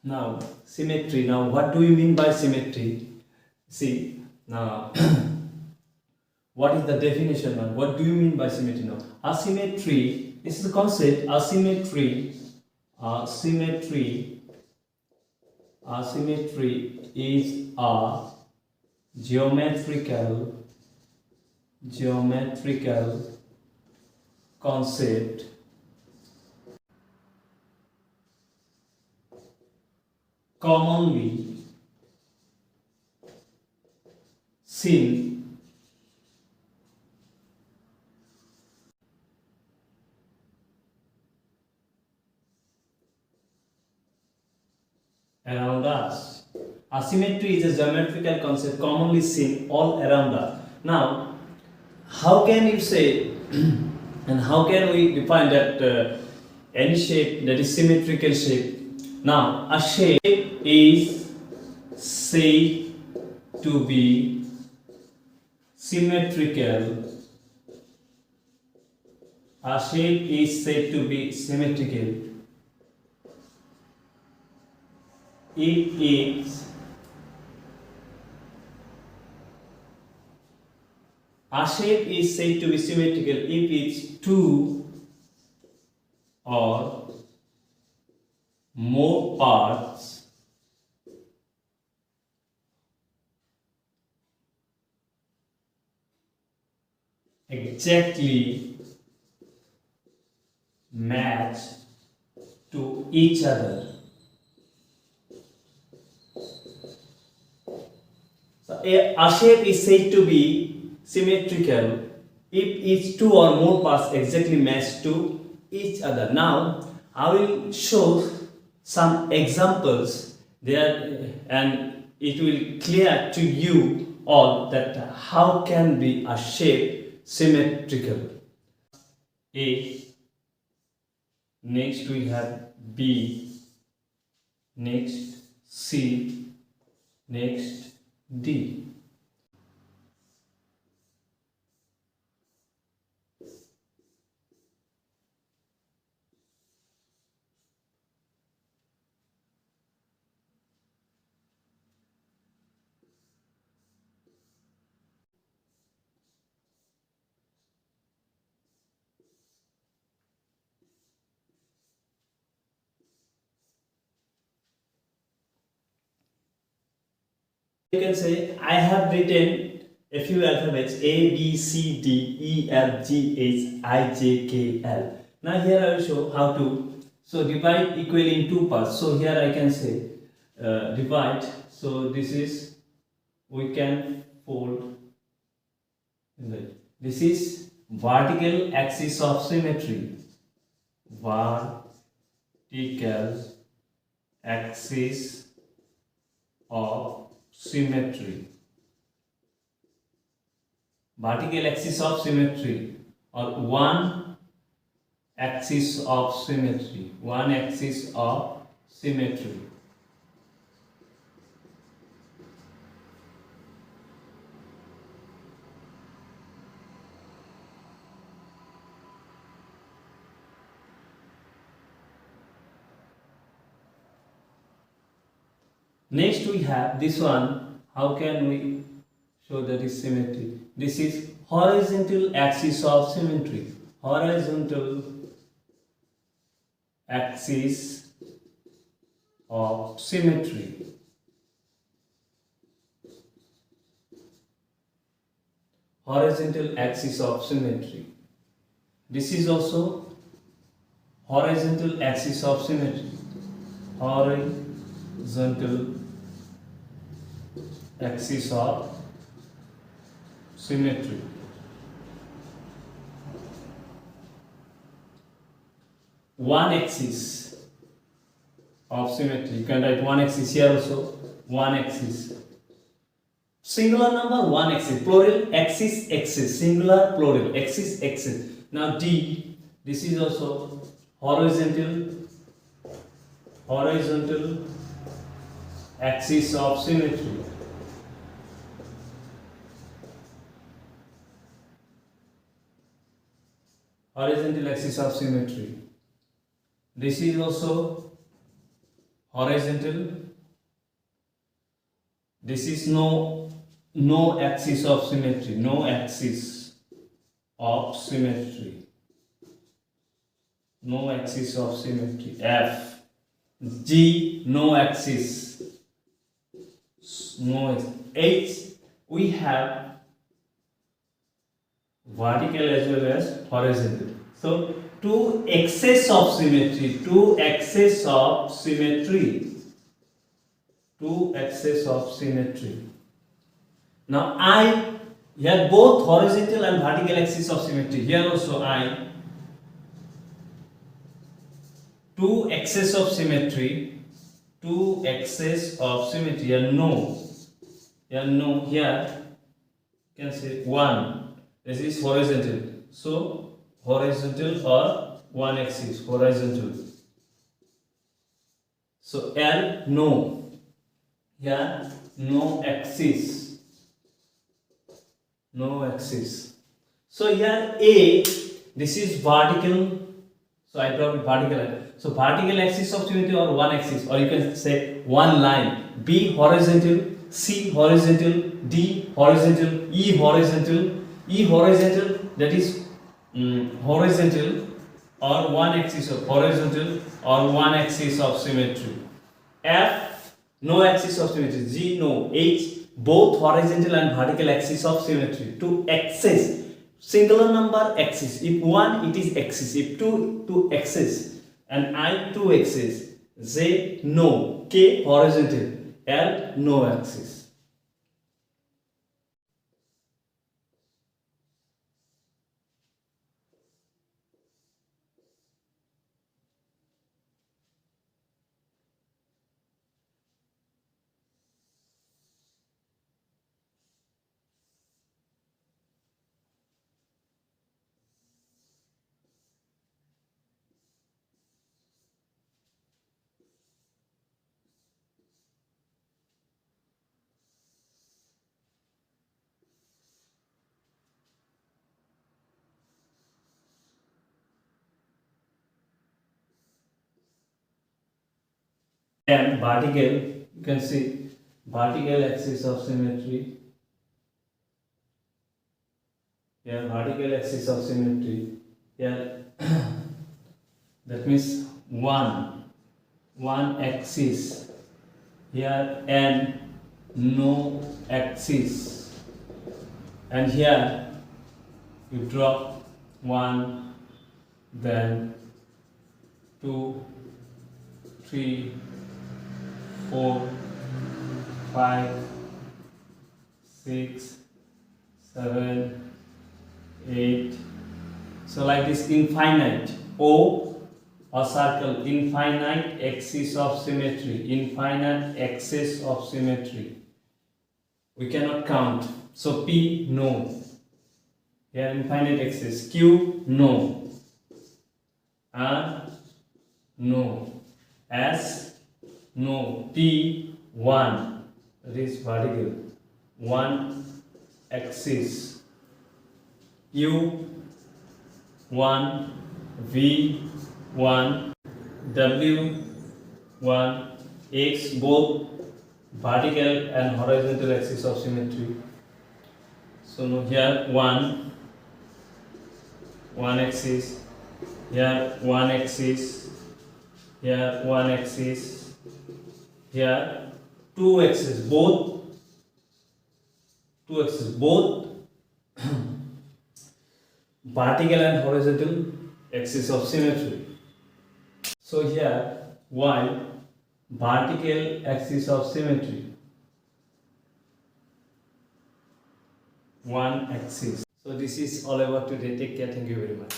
Now, symmetry. Now, what do you mean by symmetry? See, now, what is the definition now? What do you mean by symmetry now? Asymmetry, this is the concept. Asymmetry is a geometrical concept commonly seen around us. Asymmetry is a geometrical concept commonly seen all around us. Now, how can you say and how can we define that any shape that is symmetrical shape? Now, a shape is said to be symmetrical. A shape is said to be symmetrical if it's a shape is said to be symmetrical if it's two or more parts exactly match to each other. So a shape is said to be symmetrical if its two or more parts exactly match to each other. Now, I will show some examples there and it will clear to you all that how can be a shape symmetrical. A, next we have B, next C, next D. You can say I have written a few alphabets A, B, C, D, E, F, G, H, I, J, K, L. Now here I will show how to divide equally in two parts. So here I can say divide. So this is we can fold. This is vertical axis of symmetry. Vertical axis of symmetry. Vertical axis of symmetry or one axis of symmetry. One axis of symmetry. Next we have this one. How can we show that is symmetry? This is horizontal axis of symmetry. Horizontal axis of symmetry. Horizontal axis of symmetry. This is also horizontal axis of symmetry. Horizontal axis of symmetry. One axis of symmetry. You can write one axis here also. One axis. Singular number, one axis. Plural, axis, axis. Singular, plural, axis, axis. Now D, this is also horizontal axis of symmetry. Horizontal axis of symmetry. This is also horizontal. This is no axis of symmetry, no axis of symmetry, no axis of symmetry. F. G, no axis, no. H, we have vertical as well as horizontal. So two axes of symmetry, two axes of symmetry, two axes of symmetry. Now I, here both horizontal and vertical axis of symmetry. Here also I, two axes of symmetry, two axes of symmetry. Here no, here no, here you can say one. This is horizontal, so horizontal or one axis, horizontal. So L, no, here no axis, no axis. So here A, this is vertical, so I draw it vertical. So vertical axis of symmetry or one axis, or you can say one line. B, horizontal, C, horizontal, D, horizontal, E, horizontal. E, horizontal, that is horizontal or one axis of horizontal or one axis of symmetry. F, no axis of symmetry. G, no. H, both horizontal and vertical axis of symmetry. Two axis, singular number axis. If one, it is axis. If two, two axis. And I, two axis. Z, no. K, horizontal. L, no axis. And vertical, you can see vertical axis of symmetry. Here vertical axis of symmetry. Here that means one axis. Here and no axis. And here you drop one, then 2, 3, 4, 5, 6, 7, 8. So like this infinite. O, a circle, infinite axis of symmetry, infinite axis of symmetry. We cannot count. So P, no. Here infinite axis. Q, no. R, no. S, no. T, 1. That is vertical. One axis. U, 1. V, 1. W, 1. X, both vertical and horizontal axis of symmetry. So now here one axis, here one axis, here one axis, here two axes, both vertical and horizontal axis of symmetry. So here Y, vertical axis of symmetry, one axis. So this is all about today. Take care. Thank you very much.